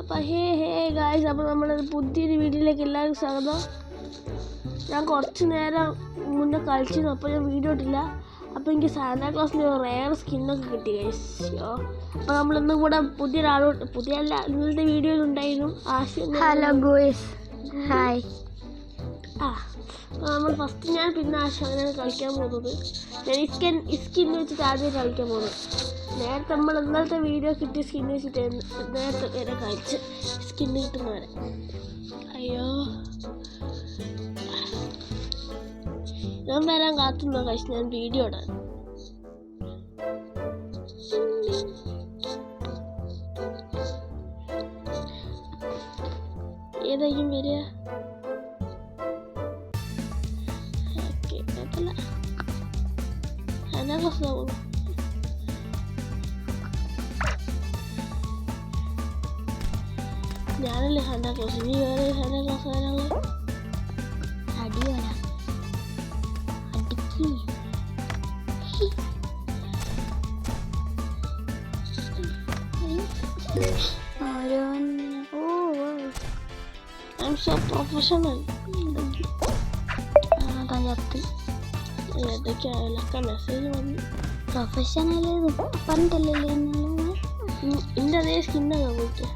അപ്പം hey guys, അപ്പോൾ നമ്മളൊരു പുതിയൊരു വീഡിയോയിലേക്ക് എല്ലാവർക്കും സ്വാഗതം. ഞാൻ കുറച്ച് നേരം മുന്നേ കളിച്ചിരുന്നു, അപ്പോൾ ഞാൻ വീഡിയോ ഇട്ടില്ല. അപ്പോൾ എനിക്ക് സാന്താക്ലോസിൻ്റെ ഒരു റെയർ സ്കിന്നൊക്കെ കിട്ടി ഗൈസ്. അപ്പോൾ നമ്മളിന്നും കൂടെ പുതിയല്ല ഇന്നത്തെ വീഡിയോയിലുണ്ടായിരുന്നു ആശയം. Hello guys, hi. നമ്മൾ ഫസ്റ്റ് ഞാൻ പിന്നെ ആശയം അങ്ങനെയാണ് കളിക്കാൻ പോകുന്നത്. ഞാൻ ഈ സ്കിൻ വെച്ചിട്ട് ആദ്യം കളിക്കാൻ പോകുന്നത്. നേരത്തെ നമ്മൾ ഇന്നലത്തെ വീഡിയോ കിട്ടിയ സ്കിൻ വെച്ചിട്ട് നേരത്തെ വരെ കളിച്ച് സ്കിന്ന് കിട്ടുന്നവരെ. അയ്യോ, ഞാൻ വരാൻ കാത്തുനിന്നാ കഴിച്ച് ഞാൻ വീഡിയോ ഇടാൻ. ഏതായിരിക്കും വരിക? ഓക്കെ, കുഴപ്പമില്ല. എന്നാ ക്ലാസ് ആവുള്ളൂ. ഞാനല്ലേ സാന്താ ക്ലോസ്, ഇനി വേറെ സാന്താ ക്ലോസ് ആരാള്? അടിയോല അടിക്കി. I'm so professional. ഏതൊക്കെയായാലൊക്കെ മെസ്സേജ് വന്നു. പ്രൊഫഷണൽ പറഞ്ഞിട്ടല്ലേ എൻ്റെ അതേ സ്കിന്നാണ് പോയിട്ട്.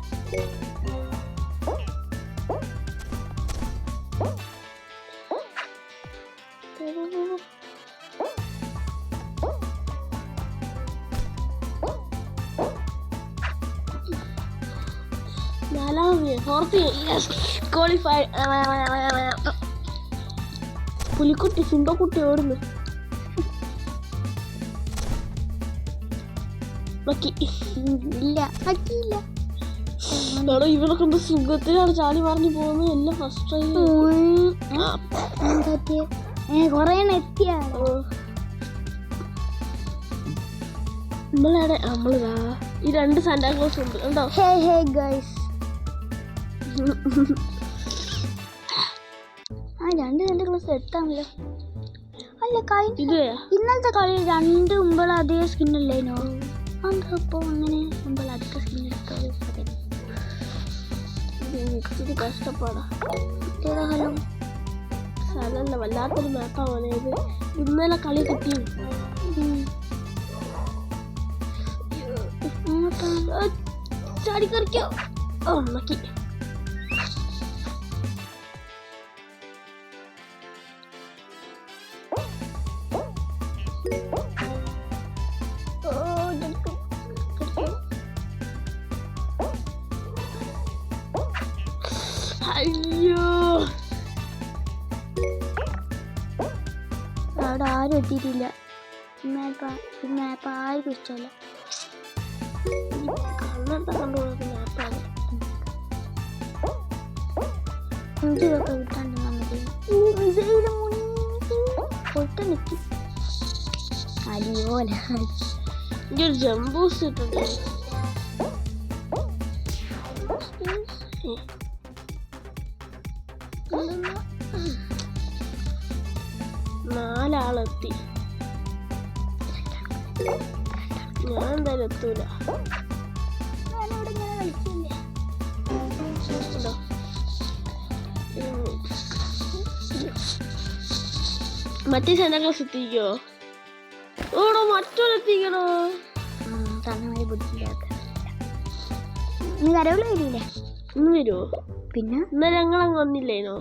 പുലിക്കുട്ടി സിംബക്കുട്ടി ഓടുന്നു. ഇവരൊക്കെ എന്ത് സുഖത്തിലാണ് ചാടി മറിഞ്ഞു പോകുന്നത്. എല്ലാം ഫസ്റ്റ് നമ്മളിതാ ഈ രണ്ട് സാന്താ ക്ലോസ് ഉണ്ട് കണ്ടോ. രണ്ട് സാന്താ ക്ലോസ് എത്താമല്ലോ. അല്ല, ഇന്നലത്തെ കളി രണ്ട് മുമ്പ് അതേ സ്കിന്നല്ലേനോ? അപ്പോ അങ്ങനെ മുമ്പ് അടുത്ത സ്കിൻ എടുക്കാതെ ഇച്ചിരി കഷ്ടപ്പാടാ. ഹലോ സ്ഥലമല്ല, വല്ലാത്തൊരു മാപ്പാണ് ഇത്. ഇന്നലെ കളി കിട്ടി. ചാടിക്കറിക്കോ ഉണക്കി. അയ്യോ, അവിടെ ആരും എത്തിയിട്ടില്ല. മാപ്പ് ആർക്കും ഇഷ്ടമല്ല. കണ്ണട കണ്ടുകൊടുക്കുന്ന മാപ്പാണ്. ഇതൊക്കെ വിട്ടാണ്ട് നമുക്ക് പൊട്ട നിൽക്കി. അടിയോല ഇനി ഒരു ജംബൂസ് ഇട്ടുണ്ട്. നാലാളെത്തി. ഞാൻ എന്തായാലും എത്തൂല. മറ്റേ സാന്താ ക്ലോസ് എത്തിക്കോ? ഓടോ, മറ്റോരെത്തിക്കണോ? നീ കരവില് വരില്ലേ? ഇന്ന് വരുമോ? പിന്നെ ഇന്നലെ ഞങ്ങളങ്ങ് വന്നില്ലേനോ?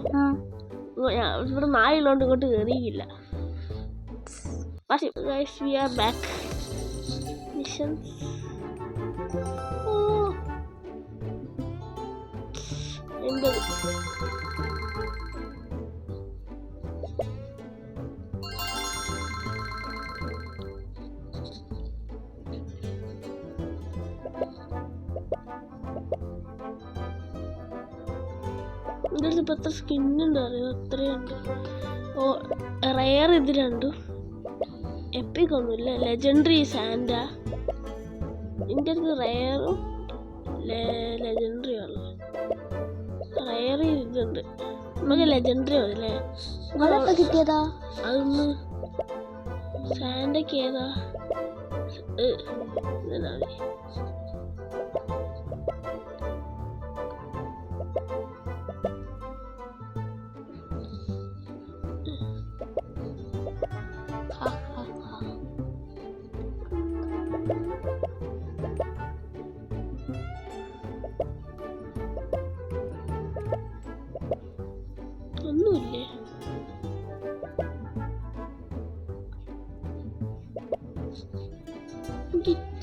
ഇവിടെ നായുള്ളതുകൊണ്ട് ഇങ്ങോട്ട് കയറിയില്ല. Guys, we are back. Missions. Oh. 80. ഇതിൽ ഇപ്പം എത്ര സ്കിന്നുണ്ട് അറിയോ? എത്രയുണ്ട്. ഓ, റെയർ ഇത് രണ്ടും. എപ്പിക് ഒന്നുമില്ല. Legendary Santa. എൻ്റെ അടുത്ത് റെയറും ലെജൻഡറിയും ഉള്ളു. റെയർ ഇതുണ്ട്. നമുക്ക് ലെജൻഡറി മതില്ലേ? അതൊക്കെ കിട്ടിയതാ. അതൊന്ന് സാന്റയ്ക്ക് ഏതാ?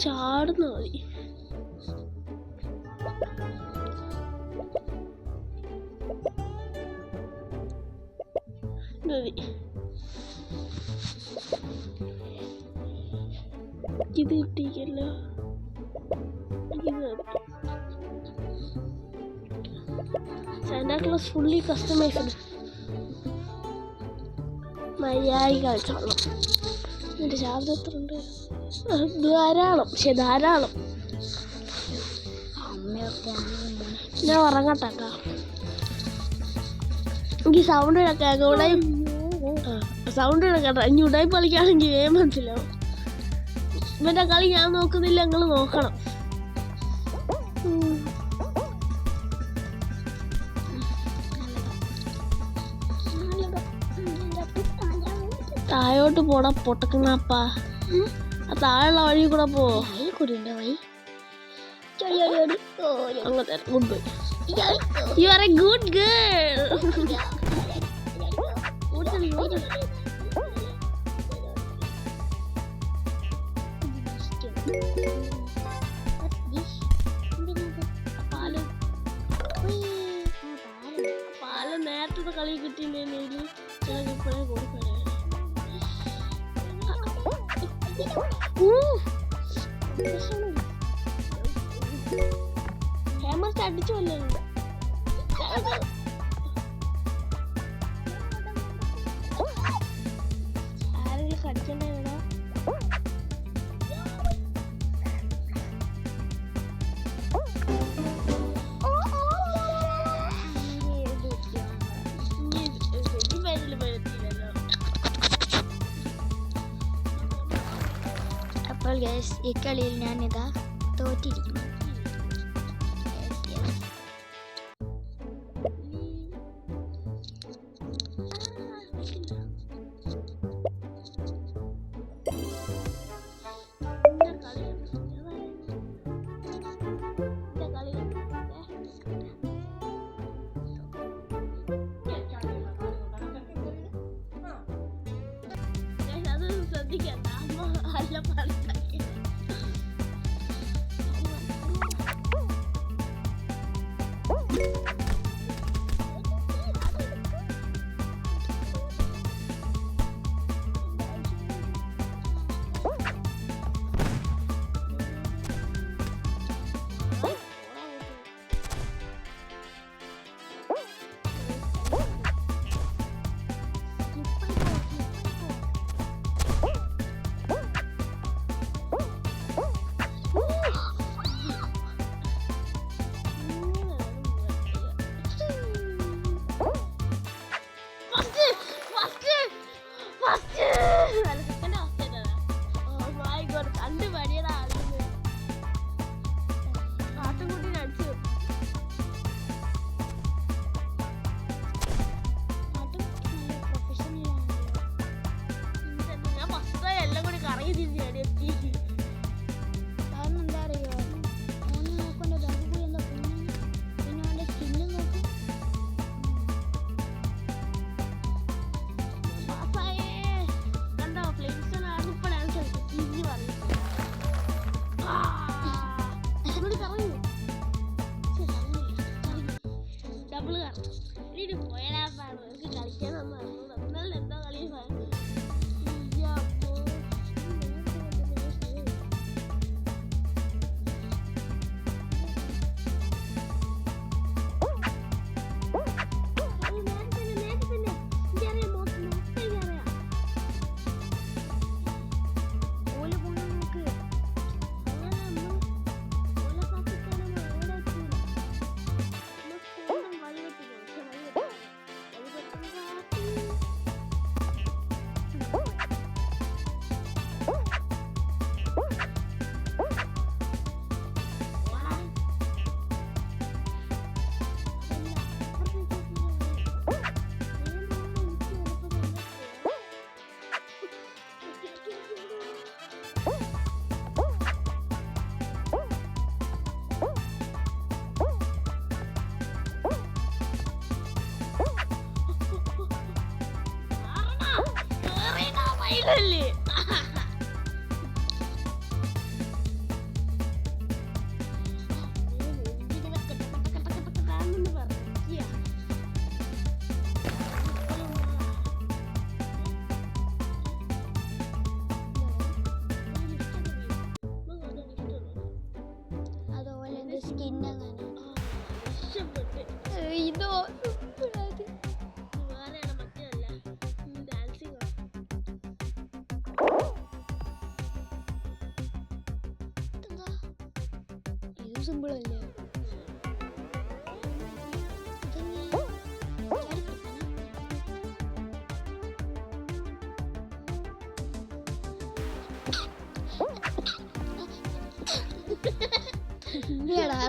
ചാടുന്ന മതി. ഇത് കിട്ടിക്കല്ലോ. Santa Claus fully customised. മര്യാദ കളിച്ചോളാം. എൻ്റെ ചാർജ് എത്ര ഉണ്ട്? ധാരാളം. ഞാൻ ഉറങ്ങട്ടെ. എനിക്ക് സൗണ്ട് കേൾക്കാം. സൗണ്ട് കേൾക്കട്ടെ. ഇനി ഉടായി കളിക്കുകയാണെങ്കിൽ മനസ്സിലാവും. ഇവൻ്റെ കളി ഞാൻ നോക്കുന്നില്ല, നിങ്ങൾ നോക്കണം. താഴോട്ട് പോടാ പൊട്ടക്കണപ്പാ. ആ താഴെയുള്ള വഴി കൂടെ പോ. അങ്ങനെ good bye. You are A good girl. പാലം നേരത്തെ കളി കിട്ടിയില്ലെങ്കിൽ ഇപ്പോഴേ കൊടുക്കണം. ഹേമർത്ത് അടിച്ചു വല്ലല്ലോ. ആരെങ്കിലും കടിക്കണ്ടേ ഇവിടെ? അപ്പോൾ ഗൈസ്, ഈ കളിയിൽ ഞാനിതാ തോറ്റിരിക്കുന്നു. സ്കിൻ അങ്ങനെ ഇഷ്ടപ്പെട്ട് ഇതോ വേറെയാണ് മറ്റേതല്ല ഡാൻസിങ് ഇത് സിമ്പിൾ അല്ലേ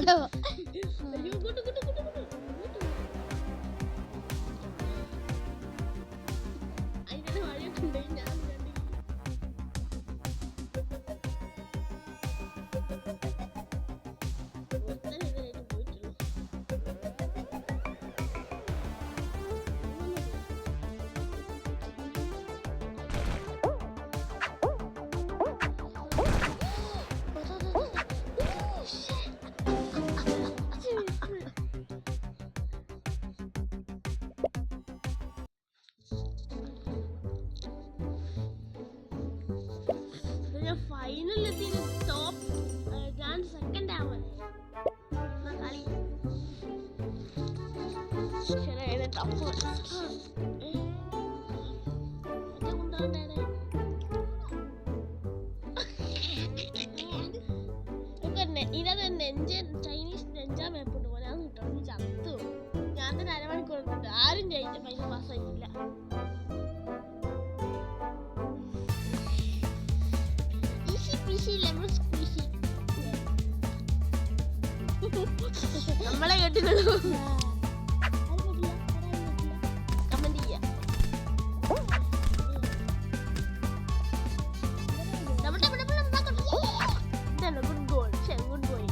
ോ അതിന്റെ മഴയൊക്കെ ഞാൻ പോയിട്ടുള്ളൂ ഫൈനലെത്തി ടോപ്പ് ഞാൻ സെക്കൻഡ് ആവാൻ കളി ശരിയാണ് ടഫ് ഇതിനകത്ത് നെഞ്ചൻ ചൈനീസ് നെഞ്ചാൻ വേപ്പുണ്ട് പോലെ അത് കിട്ടണം നീ ചത്തു ഞാൻ തന്നെ അരമണിക്കൂർ എടുത്തിട്ട് ആരും ജയിച്ച പൈസ പാസ്സായിട്ടില്ല നമ്മളെ കേട്ടില്ലല്ലോ കമന്റ് ചെയ്യാം ഇതാണ് ഗുഡ് ഗോൾ ഗുഡ് ബോയ്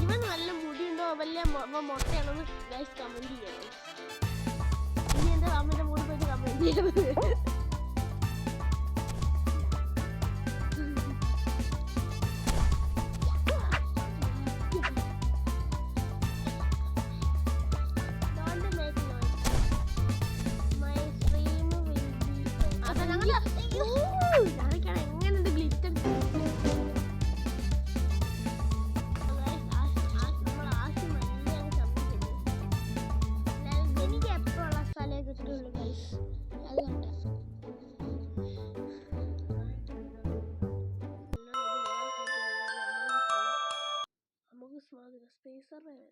ഇവൻ നല്ല മുടിയുണ്ടോ വലിയ മൊട്ടയാണെന്ന് ഗൈസ് കമന്റ് ചെയ്യണം ഇനി എന്റെ അമ്മയുടെ മൂടി പോയിട്ട് കമന്റ് ചെയ്യണത് എങ്ങനെയുണ്ട് ഗ്ലിറ്റർ എനിക്ക് എപ്പോഴുള്ള സ്ഥലമേ കിട്ടുള്ളൂ ഗൈസ് അതുകൊണ്ട് നമുക്ക് സ്പേസറിനെ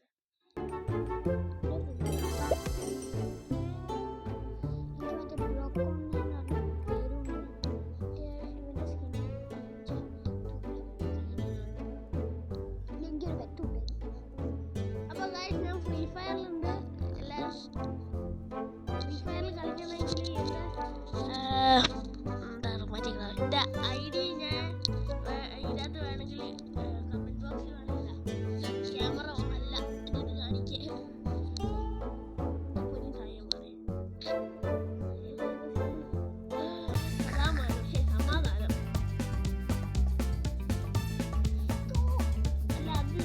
അപ്പൊ ഗൈസ് ഞാൻ ഫ്രീ ഫയറിലുണ്ട് എല്ലാവരും ഫ്രീ ഫയറിൽ കളിക്കണമെങ്കിൽ എന്റെ ഐ ഡി ഞാൻ ഇതിനകത്ത് വേണമെങ്കിൽ കമന്റ് ബോക്സിൽ വേണമെങ്കിൽ ക്യാമറ അല്ല ഇത് കാണിക്കേ സമാധാനം അല്ല അത്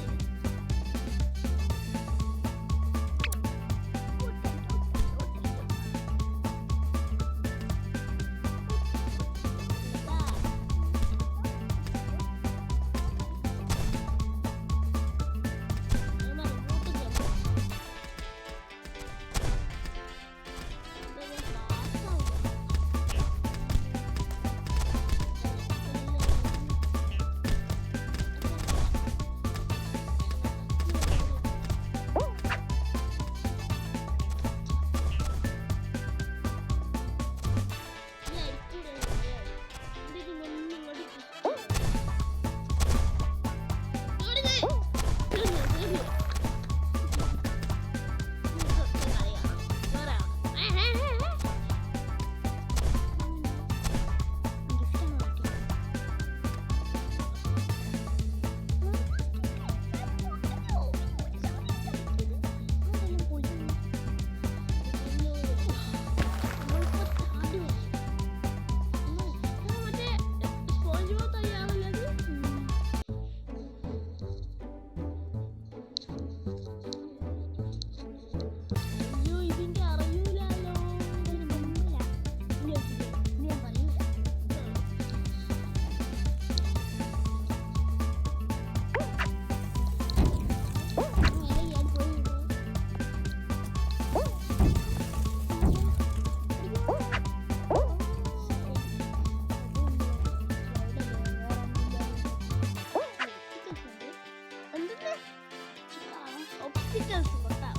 ഒപ്റ്റിക്കൽസ്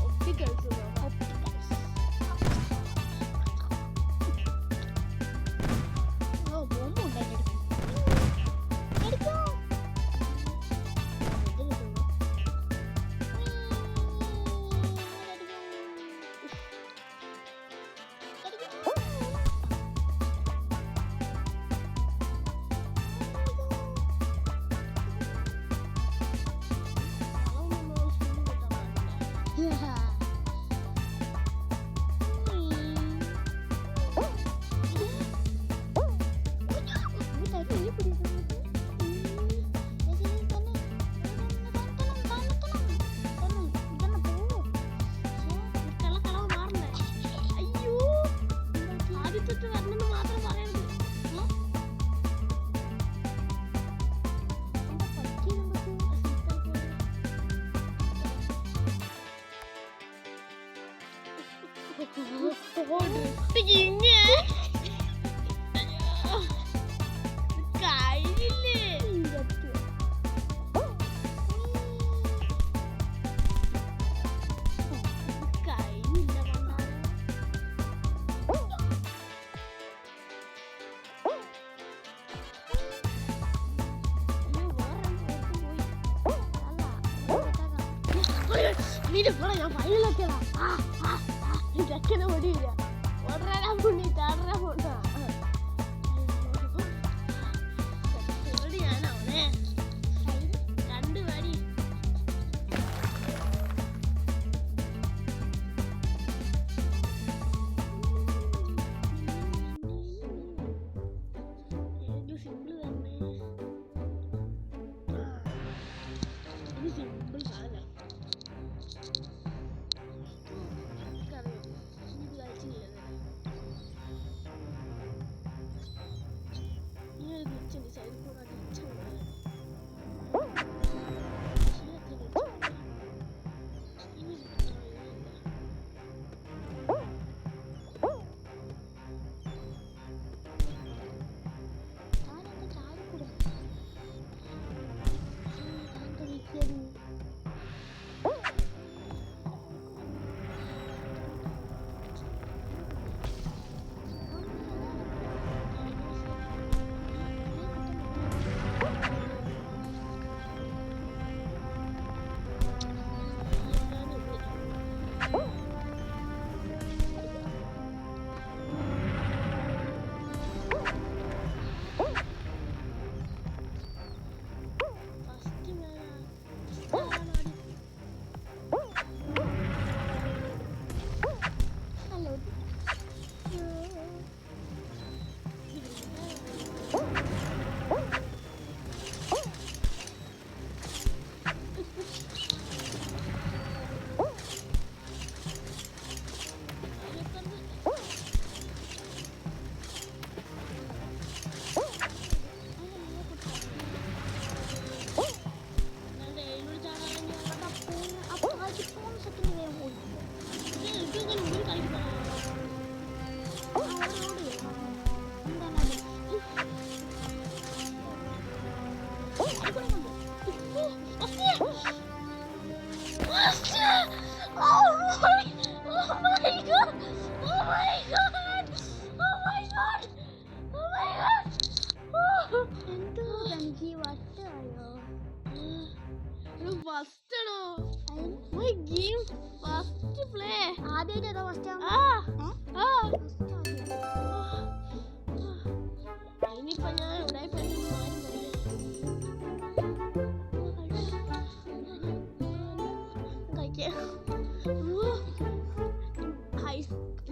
ഒപ്റ്റിക്കൽസ് ഞാൻ ഫൈനലെത്തിയതാ ഇതൊക്കെ ഓടിയില്ല ഓടറാ മുന്നേ ചാടറാ പോണ്ട ഞാനാവണേ രണ്ട് വരി സിമ്പിൾ തന്നെ ഇത് സിമ്പിൾ സാധനം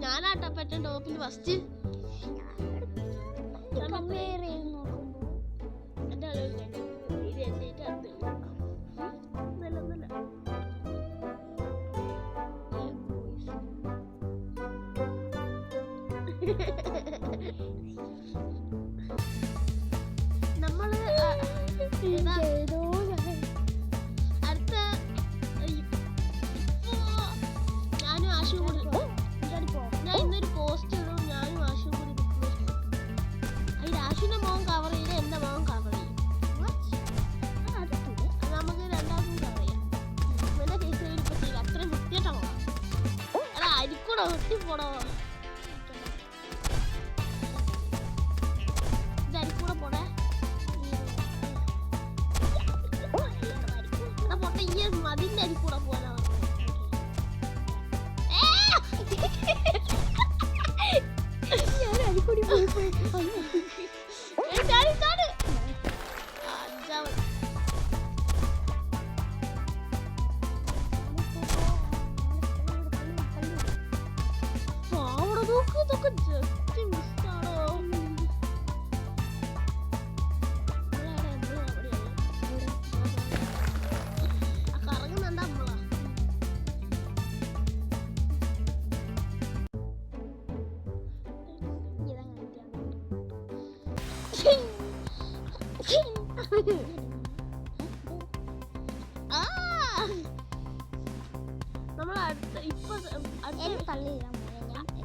ഞാനാട്ടാ പറ്റ ടോപ്പിൽ ഫസ്റ്റ് നമ്മള് അടുത്ത ഞാനും ആശുവും കൂടി ഞാൻ ഇന്നൊരു പോസ്റ്റ് ഇടും. ഞാനും ആശുവും കൂടി അതിൽ ആശുവിന്റെ മുഖം കവർ ചെയ്ത് എന്റെ മുഖം കവർ ചെയ്യും. നമുക്ക് രണ്ടാമതും കവർ ചെയ്യാം. പിന്നെ കേസ് ഇപ്പൊ ചെയ്യും. അത്ര പോടോ പോടോ ഇതരിക്കൂടെ പോടേ പൊട്ട ഈ മതിന്റെ അരിക്കൂടെ പോകാനാ ഞാൻ അരിക്കൂടി പോയി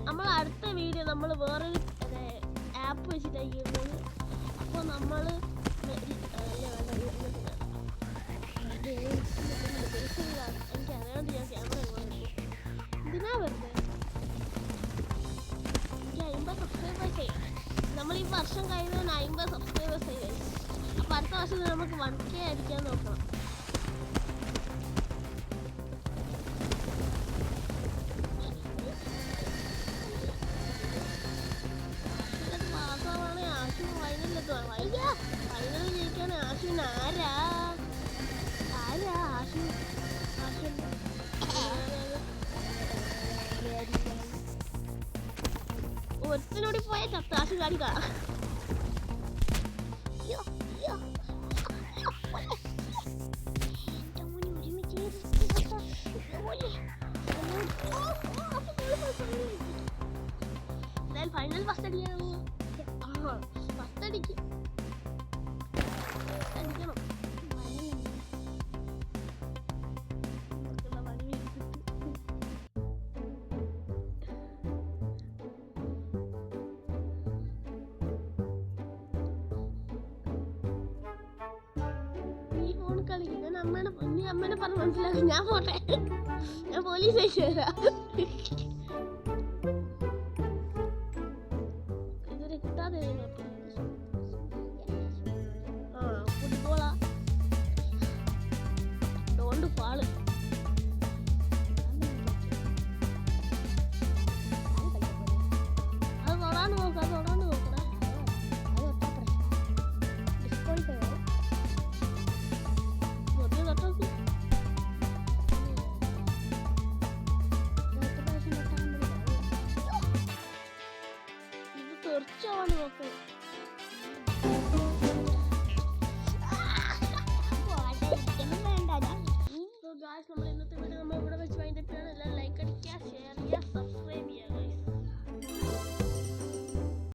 നമ്മൾ അടുത്ത വീഡിയോ നമ്മൾ വേറൊരു ആപ്പ് വെച്ചിട്ടായിരിക്കും. അപ്പോൾ നമ്മൾ എനിക്കറിയാണ്ട് ഞാൻ ക്യാമറ എന്തിനാ വെറുതെ എനിക്ക് 50 സബ്സ്ക്രൈബേഴ്സ് ചെയ്യണം. നമ്മൾ ഈ വർഷം കഴിയുന്നതിന് 50 സബ്സ്ക്രൈബേഴ്സ് ചെയ്യും. അപ്പോൾ അടുത്ത വർഷം നമുക്ക് 1K അടിക്കാൻ നോക്കണം. ഫൈനലിൽ ജയിക്കാൻ ആശുവിന് ആരാ ആശു ഒരുത്തിനോടി പോയ ചത്താശു കാണിക്ക ഫൈനൽ ഫസ്റ്റ് അടിക്കാണോ ഫസ്റ്റ് അടിക്ക് അടിക്കണം. ഈ ഫോൺ കളിക്കും. നീ അമ്മേനെ പറഞ്ഞ് മനസ്സിലാക്കി. ഞാൻ പോട്ടെ, ഞാൻ പോലീസ് അയച്ചു തരാം. ഇതുവരെ കിട്ടാതെ